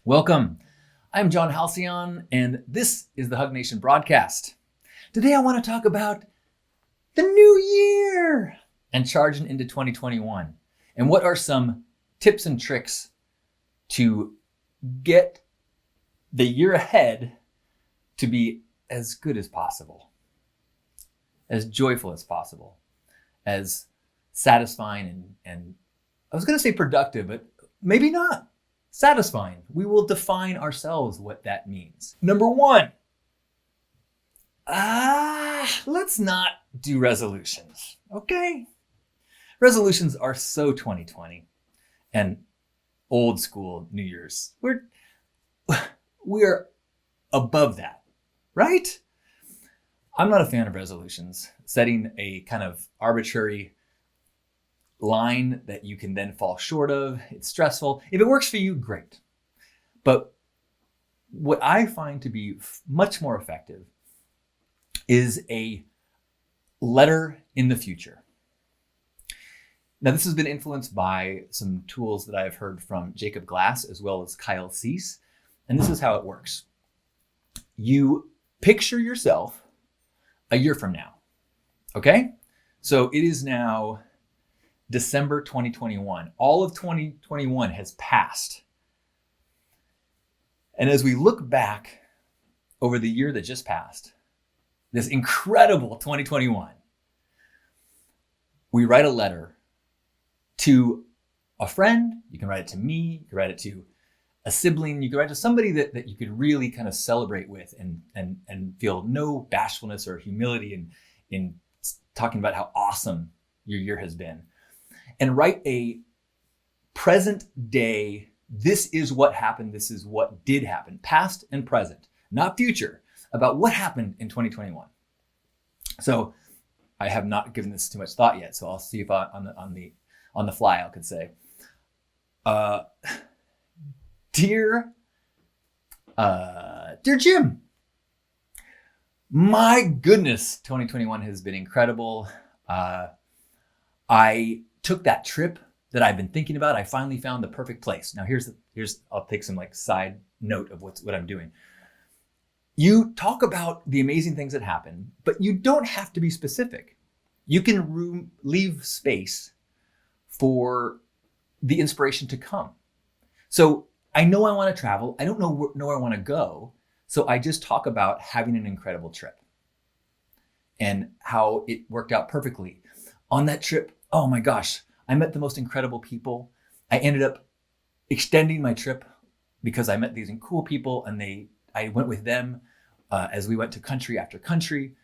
Welcome. I'm John Halcyon, and this is the Hug Nation broadcast. Today I want to talk about the new year and charging into 2021. And what are some tips and tricks to get the year ahead to be as good as possible, as joyful as possible, as satisfying and I was going to say productive, but maybe not. Satisfying. We will define ourselves what that means. Number one, let's not do resolutions, okay? Resolutions are so 2020 and old school New Year's. We're above that, right? I'm not a fan of resolutions. Setting a kind of arbitrary line that you can then fall short of. It's stressful. If it works for you, great. But what I find to be much more effective is a letter in the future. Now, this has been influenced by some tools that I've heard from Jacob Glass as well as Kyle Cease. And this is how it works. You picture yourself a year from now. Okay? So it is now December 2021. All of 2021 has passed. And as we look back over the year that just passed, this incredible 2021, we write a letter to a friend. You can write it to me. You can write it to a sibling. You can write it to somebody that you could really kind of celebrate with and feel no bashfulness or humility in talking about how awesome your year has been. And write a present day, this is what happened, this is what did happen, past and present, not future, about what happened in 2021. So I have not given this too much thought yet, so I'll see if on the fly I could say, dear Jim, my goodness, 2021 has been incredible. I took that trip that I've been thinking about. I finally found the perfect place. Now here's I'll take some side note of what I'm doing. You talk about the amazing things that happen, but you don't have to be specific. You can leave space for the inspiration to come. So I know I want to travel. I don't know where I want to go. So I just talk about having an incredible trip and how it worked out perfectly. On that trip, oh my gosh, I met the most incredible people. I ended up extending my trip because I met these cool people and I went with them as we went to country after country.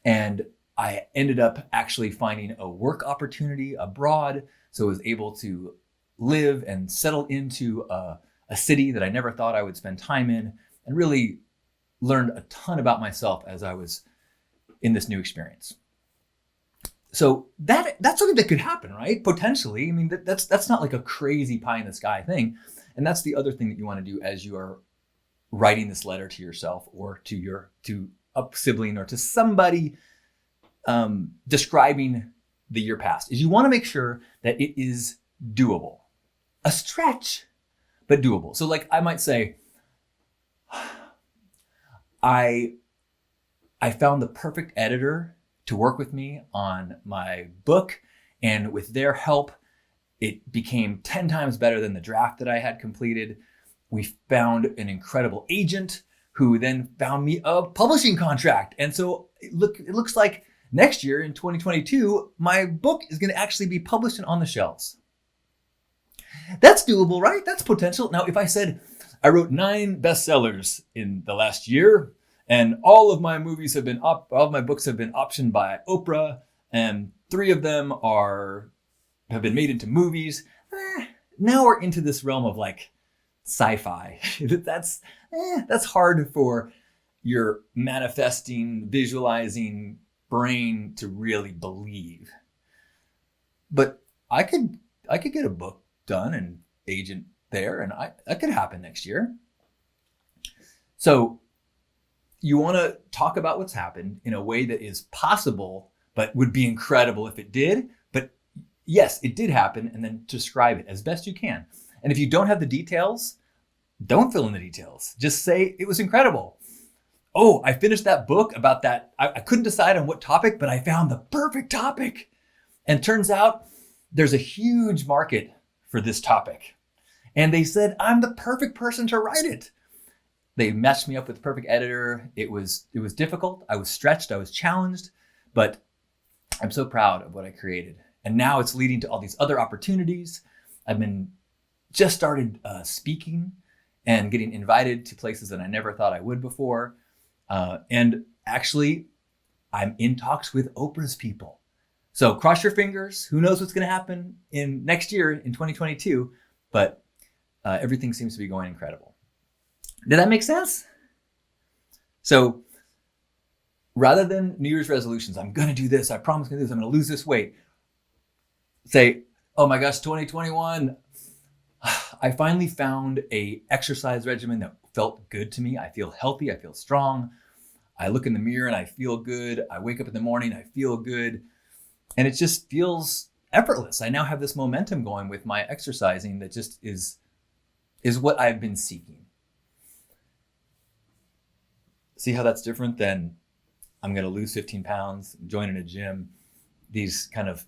And I ended up actually finding a work opportunity abroad. So I was able to live and settle into a city that I never thought I would spend time in, and really learned a ton about myself as I was in this new experience. So that's something that could happen, right? Potentially. I mean, that's not like a crazy pie in the sky thing. And that's the other thing that you want to do as you are writing this letter to yourself or to a sibling or to somebody describing the year past, is you want to make sure that it is doable. A stretch, but doable. So I might say, I found the perfect editor to work with me on my book, and with their help, it became 10 times better than the draft that I had completed. We found an incredible agent who then found me a publishing contract. And so it looks like next year in 2022, my book is going to actually be published and on the shelves. That's doable, right? That's potential. Now, if I said I wrote 9 bestsellers in the last year, and all of my movies have been all of my books have been optioned by Oprah, and 3 of them have been made into movies. Now we're into this realm of sci-fi. That's hard for your manifesting, visualizing brain to really believe. But I could get a book done and agent there, and that could happen next year. So you want to talk about what's happened in a way that is possible, but would be incredible if it did. But yes, it did happen, and then describe it as best you can. And if you don't have the details, Don't fill in the details. Just say it was incredible. Oh, I finished that book about that. I couldn't decide on what topic, but I found the perfect topic. And turns out there's a huge market for this topic. And they said, I'm the perfect person to write it. They matched me up with the perfect editor. It was difficult. I was stretched. I was challenged, but I'm so proud of what I created. And now it's leading to all these other opportunities. I've been just started speaking and getting invited to places that I never thought I would before. And actually, I'm in talks with Oprah's people. So cross your fingers. Who knows what's going to happen in next year in 2022? But everything seems to be going incredible. Did that make sense? So rather than New Year's resolutions, I'm going to do this. I promise I'm going to do this. I'm going to lose this weight. Say, oh my gosh, 2021. I finally found a exercise regimen that felt good to me. I feel healthy. I feel strong. I look in the mirror and I feel good. I wake up in the morning. I feel good. And it just feels effortless. I now have this momentum going with my exercising that just is what I've been seeking. See how that's different than I'm going to lose 15 pounds, join in a gym, these kind of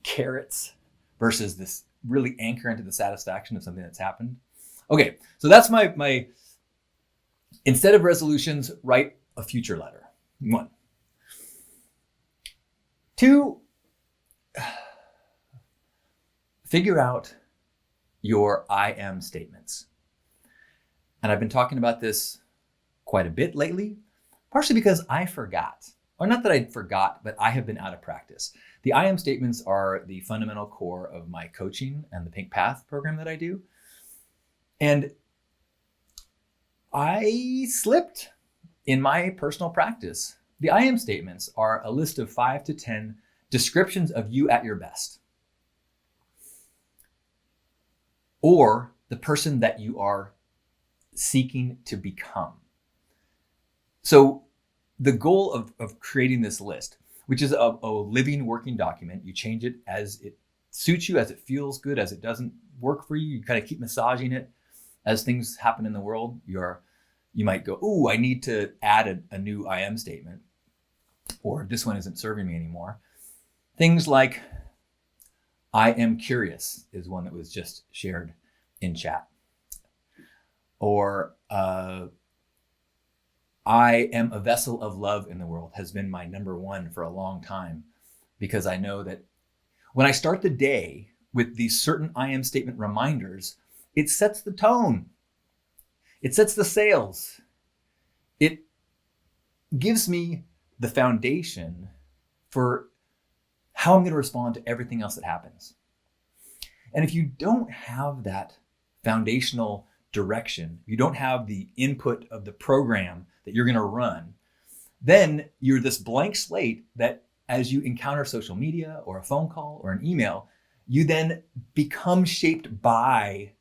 carrots versus this really anchor into the satisfaction of something that's happened. Okay, so that's my instead of resolutions, write a future letter. 1. 2, figure out your I am statements. And I've been talking about this quite a bit lately, partially because I forgot. Or not that I forgot, but I have been out of practice. The I am statements are the fundamental core of my coaching and the Pink Path program that I do. And I slipped in my personal practice. The I am statements are a list of 5 to 10 descriptions of you at your best, or the person that you are seeking to become. So the goal of creating this list, which is a living, working document, you change it as it suits you, as it feels good, as it doesn't work for you. You kind of keep massaging it as things happen in the world. You might go, "Ooh, I need to add a new I am statement," or "This one isn't serving me anymore." Things like, "I am curious" is one that was just shared in chat. Or, I am a vessel of love in the world has been my number one for a long time, because I know that when I start the day with these certain I am statement reminders, it sets the tone. It sets the sails. It gives me the foundation for how I'm going to respond to everything else that happens. And if you don't have that foundational direction, you don't have the input of the program that you're going to run, then you're this blank slate that as you encounter social media or a phone call or an email, you then become shaped by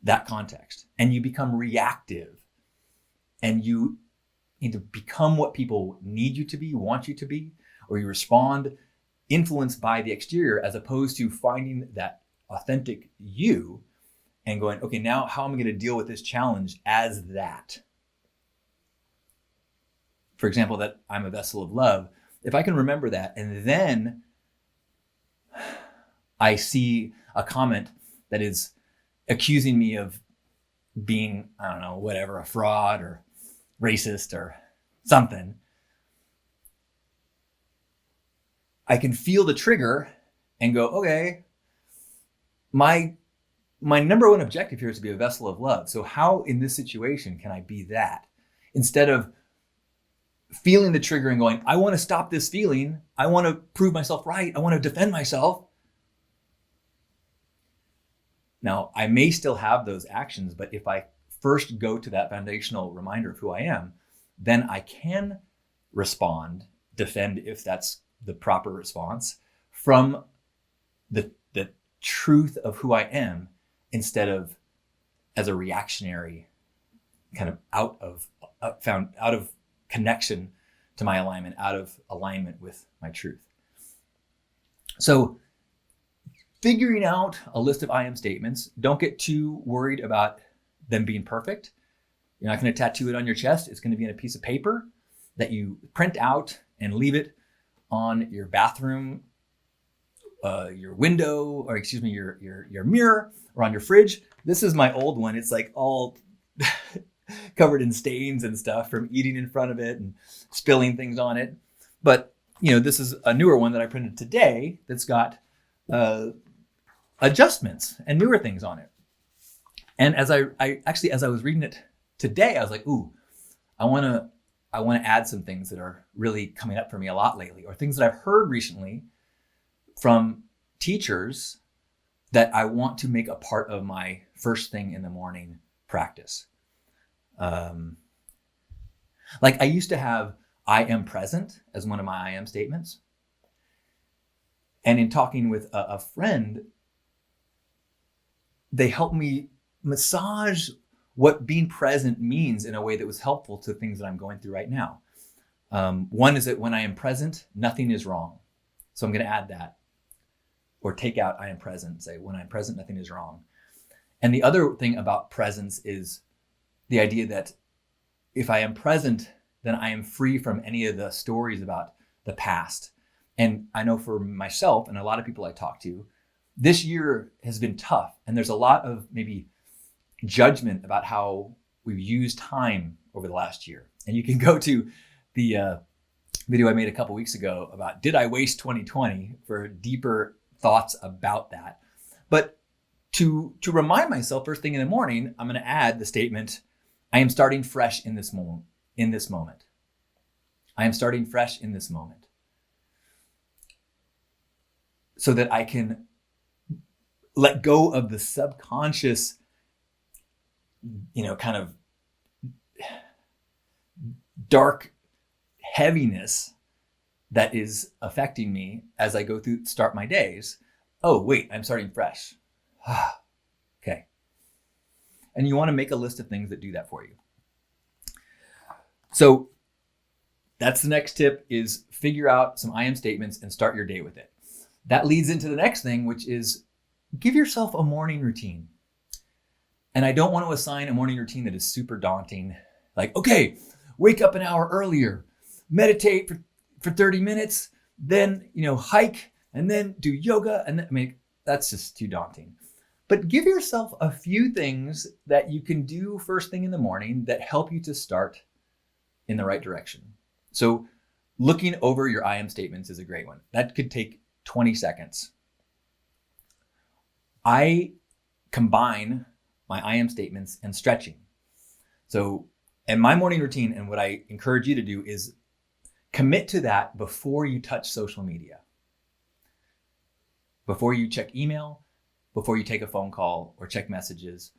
that context and you become reactive and you either become what people need you to be, want you to be, or you respond influenced by the exterior as opposed to finding that authentic you and going, okay, now how am I going to deal with this challenge as that? For example, that I'm a vessel of love. If I can remember that, and then I see a comment that is accusing me of being, I don't know, whatever, a fraud or racist or something, I can feel the trigger and go, okay, my number one objective here is to be a vessel of love. So how in this situation can I be that? Instead of feeling the trigger and going, I want to stop this feeling. I want to prove myself right. I want to defend myself. Now, I may still have those actions, but if I first go to that foundational reminder of who I am, then I can respond, defend if that's the proper response, from the truth of who I am, instead of as a reactionary kind of out of connection to my alignment, out of alignment with my truth. So figuring out a list of I am statements, don't get too worried about them being perfect. You're not going to tattoo it on your chest. It's going to be in a piece of paper that you print out and leave it on your bathroom, your window, or excuse me, your mirror, or on your fridge. This is my old one. It's like all covered in stains and stuff from eating in front of it and spilling things on it. But this is a newer one that I printed today that's got adjustments and newer things on it. And as I was reading it today, I was like, ooh, I want to add some things that are really coming up for me a lot lately, or things that I've heard recently from teachers that I want to make a part of my first thing in the morning practice. Like I used to have I am present as one of my I am statements. And in talking with a friend, they helped me massage what being present means in a way that was helpful to things that I'm going through right now. One is that when I am present, nothing is wrong. So I'm going to add that, or take out I am present, say when I'm present, nothing is wrong. And the other thing about presence is the idea that if I am present, then I am free from any of the stories about the past. And I know for myself and a lot of people I talk to, this year has been tough. And there's a lot of maybe judgment about how we've used time over the last year. And you can go to the video I made a couple weeks ago about did I waste 2020 for deeper thoughts about that. But to remind myself first thing in the morning, I'm going to add the statement, I am starting fresh in this moment. I am starting fresh in this moment. So that I can let go of the subconscious, kind of dark heaviness that is affecting me as I go through, start my days. Oh, wait, I'm starting fresh. Okay. And you want to make a list of things that do that for you. So that's the next tip, is figure out some I am statements and start your day with it. That leads into the next thing, which is give yourself a morning routine. And I don't want to assign a morning routine that is super daunting. Like, okay, wake up an hour earlier, meditate for 30 minutes, then, hike, and then do yoga. And then, that's just too daunting. But give yourself a few things that you can do first thing in the morning that help you to start in the right direction. So looking over your I am statements is a great one. That could take 20 seconds. I combine my I am statements and stretching. So in my morning routine, and what I encourage you to do is commit to that before you touch social media, before you check email, before you take a phone call or check messages.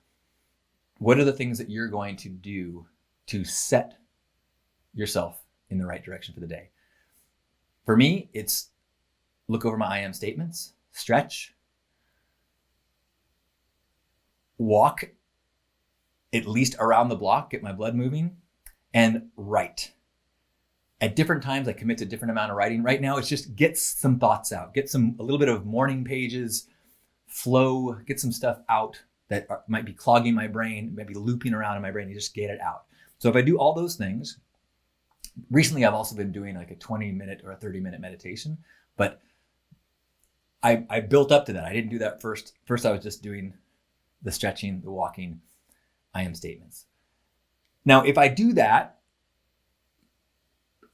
What are the things that you're going to do to set yourself in the right direction for the day? For me, it's look over my I am statements, stretch, walk at least around the block, get my blood moving, and write. At different times, I commit to a different amount of writing. Right now, it's just get some thoughts out, get a little bit of morning pages, flow, get some stuff out that might be clogging my brain, might be looping around in my brain. You just get it out. So if I do all those things, recently I've also been doing like a 20-minute or a 30-minute meditation, but I built up to that. I didn't do that first. First, I was just doing the stretching, the walking, I am statements. Now, if I do that,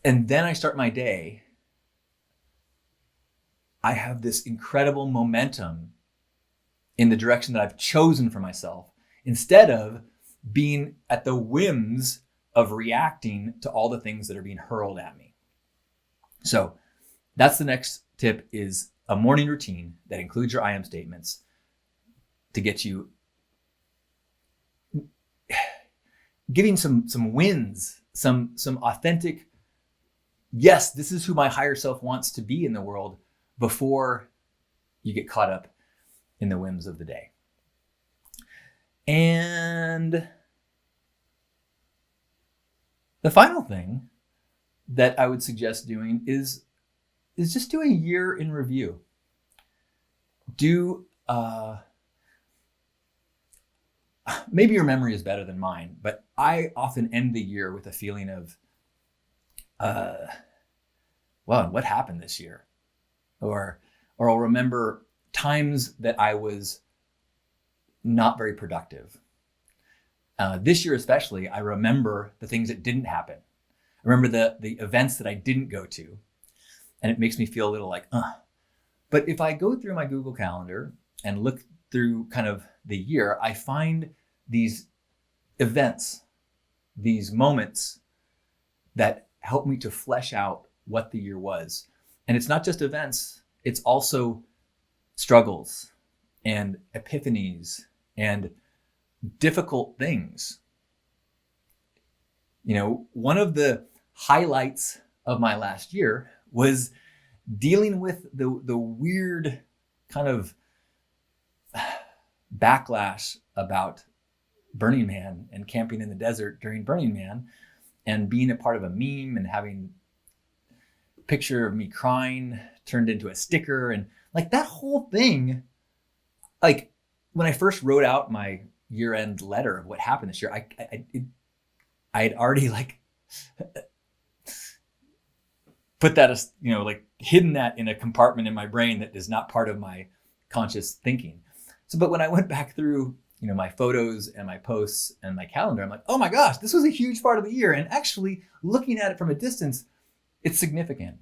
and then I start my day, I have this incredible momentum in the direction that I've chosen for myself, instead of being at the whims of reacting to all the things that are being hurled at me. So that's the next tip, is a morning routine that includes your I am statements to get you giving some wins, some authentic, yes, this is who my higher self wants to be in the world, before you get caught up in the whims of the day. And the final thing that I would suggest doing is just do a year in review. Do maybe your memory is better than mine, but I often end the year with a feeling of, well, what happened this year? Or I'll remember times that I was not very productive. This year especially, I remember the things that didn't happen. I remember the events that I didn't go to, and it makes me feel a little like, But if I go through my Google Calendar and look through kind of the year, I find these events, these moments that help me to flesh out what the year was. And it's not just events, it's also struggles and epiphanies and difficult things. You know, one of the highlights of my last year was dealing with the weird kind of backlash about Burning Man and camping in the desert during Burning Man, and being a part of a meme and having a picture of me crying turned into a sticker, and like that whole thing. Like when I first wrote out my year-end letter of what happened this year, I had already like put that as, you know, like hidden that in a compartment in my brain that is not part of my conscious thinking. So, but when I went back through, you know, my photos and my posts and my calendar, I'm like, oh my gosh, this was a huge part of the year. And actually looking at it from a distance, it's significant.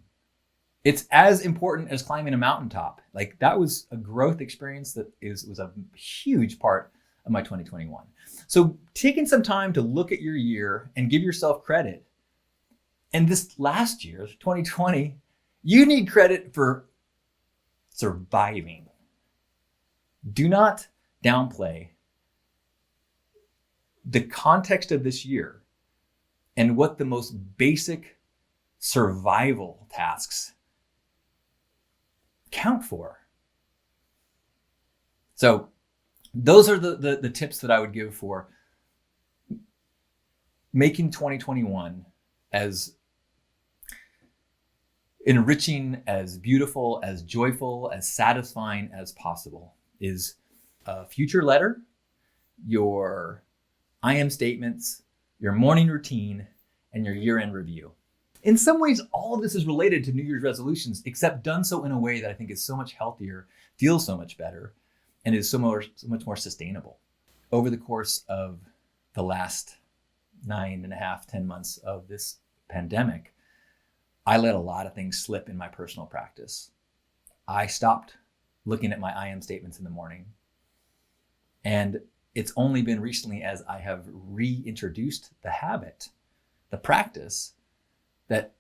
It's as important as climbing a mountaintop. Like that was a growth experience that was a huge part of my 2021. So taking some time to look at your year and give yourself credit. And this last year, 2020, you need credit for surviving. Do not downplay the context of this year and what the most basic survival tasks count for. So those are the tips that I would give for making 2021 as enriching, as beautiful, as joyful, as satisfying as possible. Is a future letter, your I am statements, your morning routine, and your year-end review. In some ways, all of this is related to New Year's resolutions, except done so in a way that I think is so much healthier, feels so much better, and is so much more sustainable. Over the course of the last 9.5, 10 months of this pandemic, I let a lot of things slip in my personal practice. I stopped looking at my I am statements in the morning. And it's only been recently, as I have reintroduced the habit, the practice, that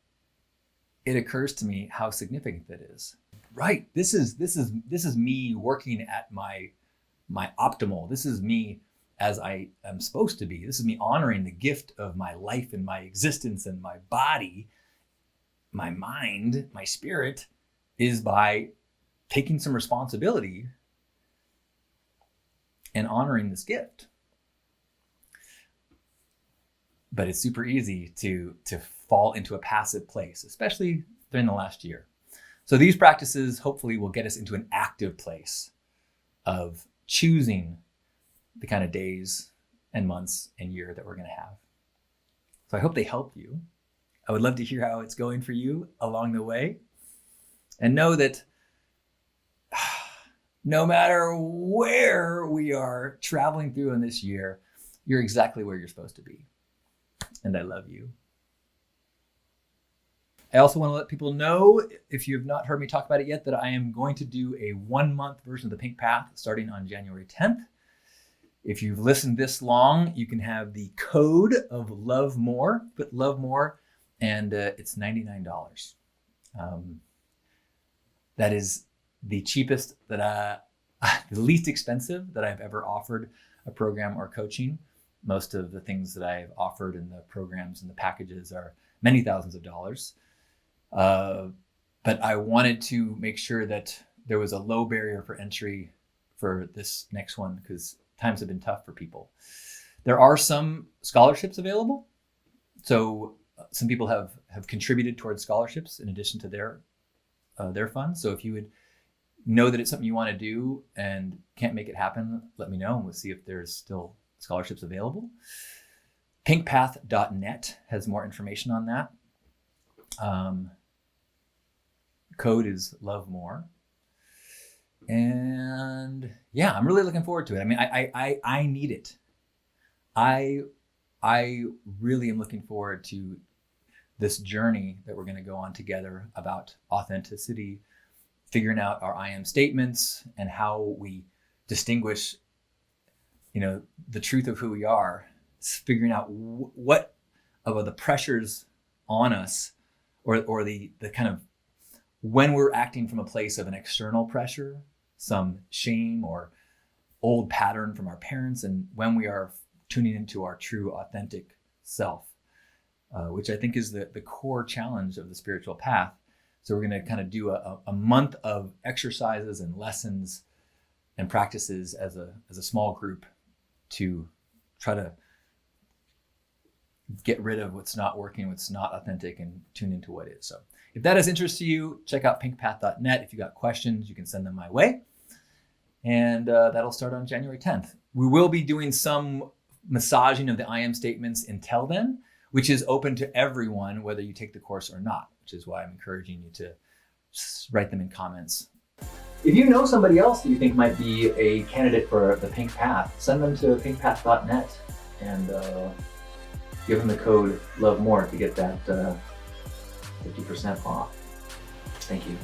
it occurs to me how significant that is. Right. This is me working at my optimal. This is me as I am supposed to be. This is me honoring the gift of my life and my existence and my body, my mind, my spirit, is by taking some responsibility and honoring this gift. But it's super easy to fall into a passive place, especially during the last year. So these practices hopefully will get us into an active place of choosing the kind of days and months and year that we're going to have. So I hope they help you. I would love to hear how it's going for you along the way. And know that no matter where we are traveling through in this year, you're exactly where you're supposed to be. And I love you. I also want to let people know, if you have not heard me talk about it yet, that I am going to do a 1-month version of the Pink Path starting on January 10th. If you've listened this long, you can have the code of Love More, put Love More, and it's $99. That is the cheapest the least expensive that I've ever offered a program or coaching. Most of the things that I've offered in the programs and the packages are many thousands of dollars. But I wanted to make sure that there was a low barrier for entry for this next one, because times have been tough for people. There are some scholarships available. So some people have contributed towards scholarships in addition to their funds. So if you would know that it's something you want to do and can't make it happen, let me know, and we'll see if there's still scholarships available. pinkpath.net has more information on that. Code is love more. And yeah, I'm really looking forward to it. I mean, I need it. I really am looking forward to this journey that we're going to go on together about authenticity, figuring out our I am statements and how we distinguish, the truth of who we are, figuring out what of the pressures on us or the kind of when we're acting from a place of an external pressure, some shame or old pattern from our parents, and when we are tuning into our true authentic self, which I think is the core challenge of the spiritual path. So we're going to kind of do a month of exercises and lessons and practices as a small group to try to get rid of what's not working, what's not authentic, and tune into what is. So if that is interest to you, check out pinkpath.net. If you got questions, you can send them my way. And that'll start on January 10th. We will be doing some massaging of the I am statements until then, which is open to everyone, whether you take the course or not, which is why I'm encouraging you to write them in comments. If you know somebody else that you think might be a candidate for the Pink Path, send them to pinkpath.net and give them the code LOVEMORE to get that 50% off. Thank you.